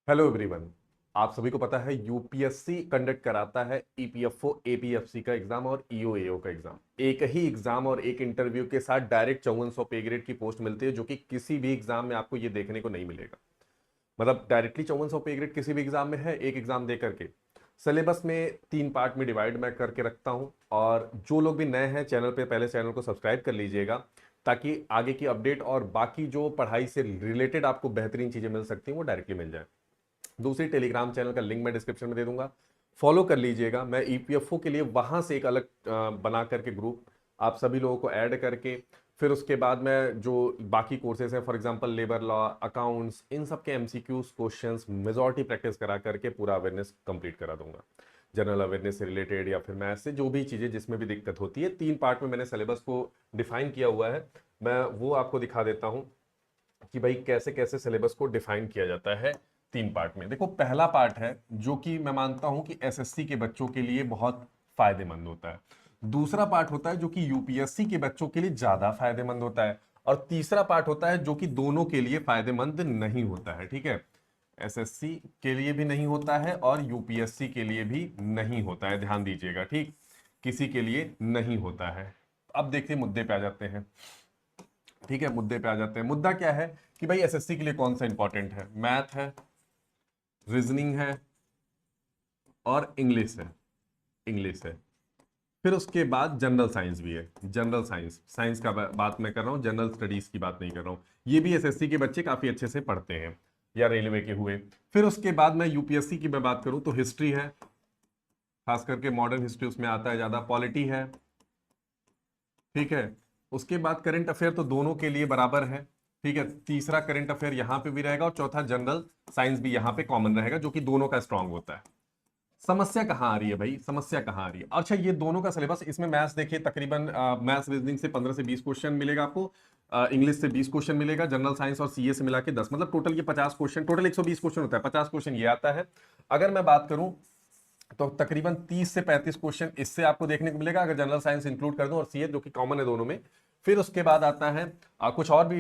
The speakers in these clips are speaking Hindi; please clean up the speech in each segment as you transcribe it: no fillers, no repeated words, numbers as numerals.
Hello everyone. आप सभी को पता है यूपीएससी कंडक्ट कराता है ईपीएफओ एपीएफसी का एग्जाम और ईओएओ का एग्जाम। एक ही एग्जाम और एक इंटरव्यू के साथ डायरेक्ट 5400 पे ग्रेड की पोस्ट मिलती है, जो कि किसी भी एग्जाम में आपको ये देखने को नहीं मिलेगा। मतलब डायरेक्टली 5400 पे ग्रेड किसी भी एग्जाम में है, एक एग्जाम दे करके। सिलेबस में 3 पार्ट में डिवाइड मैं करके रखता हूं। और जो लोग भी नए हैं चैनल पे, पहले चैनल को सब्सक्राइब कर लीजिएगा, ताकि आगे की अपडेट और बाकी जो पढ़ाई से रिलेटेड आपको बेहतरीन चीजें मिल सकती हैं वो डायरेक्टली मिल जाए। दूसरी, टेलीग्राम चैनल का लिंक मैं डिस्क्रिप्शन में दे दूंगा, फॉलो कर लीजिएगा। मैं ईपीएफओ के लिए वहां से एक अलग बना करके ग्रुप आप सभी लोगों को ऐड करके, फिर उसके बाद मैं जो बाकी कोर्सेज हैं, for example labour law, accounts, इन सब के एमसीक्यूज क्वेश्चंस मेजॉरिटी प्रैक्टिस करा करके पूरा अवेयरनेस कंप्लीट करा दूंगा। जनरल अवेयरनेस से रिलेटेड या फिर मैथ से जो भी चीज़ें जिसमें भी दिक्कत होती है, 3 पार्ट में मैंने सिलेबस को डिफाइन किया हुआ है। मैं वो आपको दिखा देता हूँ कि भाई कैसे कैसे सिलेबस को डिफाइन किया जाता है 3 पार्ट में। देखो, पहला पार्ट है जो कि मैं मानता हूं कि एसएससी के बच्चों के लिए बहुत फायदेमंद होता है। दूसरा पार्ट होता है जो कि यूपीएससी के बच्चों के लिए ज्यादा फायदेमंद होता है। और तीसरा पार्ट होता है जो कि दोनों के लिए फायदेमंद नहीं होता है। ठीक है, एसएससी के लिए भी नहीं होता है और यूपीएससी के लिए भी नहीं होता है, ध्यान दीजिएगा। ठीक, किसी के लिए नहीं होता है। अब देखिए, मुद्दे पे आ जाते हैं। ठीक है, मुद्दे पे आ जाते हैं। मुद्दा क्या है कि भाई एसएससी के लिए कौन सा इंपॉर्टेंट है? मैथ है, रीजनिंग है और इंग्लिश है। इंग्लिश है। फिर उसके बाद जनरल साइंस भी है। जनरल साइंस, साइंस का बात मैं कर रहा हूँ, जनरल स्टडीज की बात नहीं कर रहा हूँ। ये भी एसएससी के बच्चे काफी अच्छे से पढ़ते हैं, या रेलवे के हुए। फिर उसके बाद मैं यूपीएससी की मैं बात करूँ तो हिस्ट्री है, खास करके मॉडर्न हिस्ट्री उसमें आता है ज्यादा। पॉलिटी है, ठीक है। उसके बाद करंट अफेयर तो दोनों के लिए बराबर है। ठीक है, तीसरा करंट अफेयर यहां पे भी रहेगा और चौथा जनरल साइंस भी यहां पे कॉमन रहेगा, जो कि दोनों का स्ट्रांग होता है। समस्या कहां आ रही है भाई? समस्या कहां आ रही है? अच्छा, ये दोनों का सिलेबस, इसमें मैथ्स देखिए तकरीबन मैथ्स रीजनिंग से 15 से 20 क्वेश्चन मिलेगा आपको। इंग्लिश से 20 क्वेश्चन मिलेगा, जनरल साइंस और सीए से मिला के 10, मतलब टोटल ये 50 क्वेश्चन, टोटल 120 क्वेश्चन होता है। 50 क्वेश्चन ये आता है। अगर मैं बात करूं तो तकरीबन 30 से 35 क्वेश्चन इससे आपको देखने को मिलेगा, अगर जनरल साइंस इंक्लूड कर दूं, और सीए जो कि कॉमन है दोनों में। फिर उसके बाद आता है कुछ और भी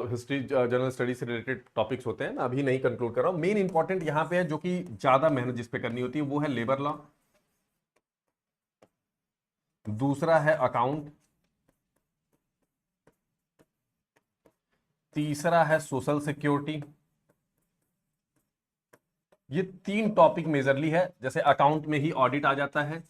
हिस्ट्री जनरल स्टडी से रिलेटेड टॉपिक्स होते हैं, मैं अभी नहीं कंक्लूड कर रहा हूं। मेन इंपॉर्टेंट यहां पे है, जो कि ज्यादा मेहनत जिस पे करनी होती है, वो है लेबर लॉ। दूसरा है अकाउंट। तीसरा है सोशल सिक्योरिटी। ये 3 टॉपिक मेजरली है। जैसे अकाउंट में ही ऑडिट आ जाता है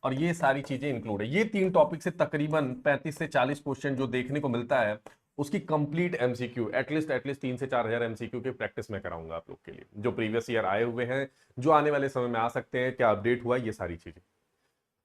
और ये सारी चीजें इंक्लूड है। ये 3 टॉपिक से तकरीबन 35 से 40 क्वेश्चन जो देखने को मिलता है, उसकी कंप्लीट एमसीक्यू एटलीस्ट 3 से 4 हजार एमसीक्यू की प्रैक्टिस मैं कराऊंगा आप लोग के लिए, जो प्रीवियस ईयर आए हुए हैं, जो आने वाले समय में आ सकते हैं, क्या अपडेट हुआ, ये सारी चीजें।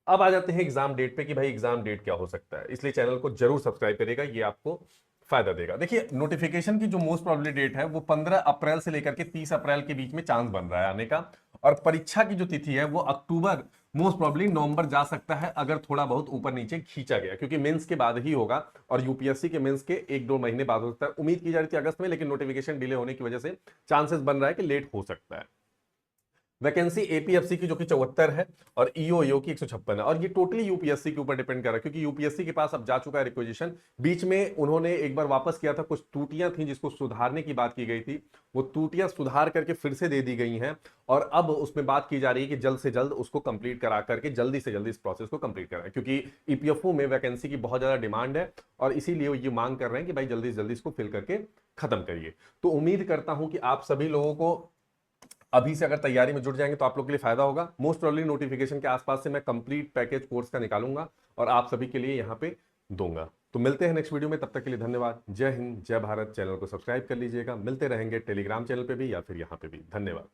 अब आ जाते हैं एग्जाम डेट पे कि भाई एग्जाम डेट क्या हो सकता है। इसलिए चैनल को जरूर सब्सक्राइब करेगा, ये आपको फायदा देगा। देखिए, नोटिफिकेशन की जो मोस्ट प्रोबेबली डेट है वो 15 अप्रैल से लेकर के 30 अप्रैल के बीच में चांस बन रहा है आने का। और परीक्षा की जो तिथि है वो अक्टूबर, मोस्ट प्रोबेबली नवंबर जा सकता है, अगर थोड़ा बहुत ऊपर नीचे खींचा गया, क्योंकि मेंस के बाद ही होगा। और यूपीएससी के मेंस के 1-2 महीने बाद हो सकता है। उम्मीद की जा रही थी अगस्त में, लेकिन नोटिफिकेशन डिले होने की वजह से चांसेस बन रहा है कि लेट हो सकता है। वैकेंसी एपीएफसी की जो कि 74 है और ईओईओ की 156 है। और ये टोटली यूपीएससी के ऊपर डिपेंड कर रहा है, क्योंकि यूपीएससी के पास अब जा चुका है रिक्वेजिशन। बीच में उन्होंने एक बार वापस किया था, कुछ त्रुटियां थी जिसको सुधारने की बात की गई थी, वो त्रुटियां सुधार करके फिर से दे दी गई हैं। और अब उसमें बात की जा रही है कि जल्द से जल्द उसको कंप्लीट करा करके जल्दी से जल्दी इस प्रोसेस को कंप्लीट कराए, क्योंकि ईपीएफओ में वैकेंसी की बहुत ज्यादा डिमांड है। और इसीलिए ये मांग कर रहे हैं कि भाई जल्दी से जल्दी इसको फिल करके खत्म करिए। तो उम्मीद करता हूं कि आप सभी लोगों को अभी से अगर तैयारी में जुट जाएंगे तो आप लोग के लिए फायदा होगा। मोस्ट प्रोबेबली नोटिफिकेशन के आसपास से मैं कंप्लीट पैकेज कोर्स का निकालूंगा और आप सभी के लिए यहां पे दूंगा। तो मिलते हैं नेक्स्ट वीडियो में, तब तक के लिए धन्यवाद। जय हिंद, जय भारत। चैनल को सब्सक्राइब कर लीजिएगा। मिलते रहेंगे टेलीग्राम चैनल पे भी या फिर यहां पे भी। धन्यवाद।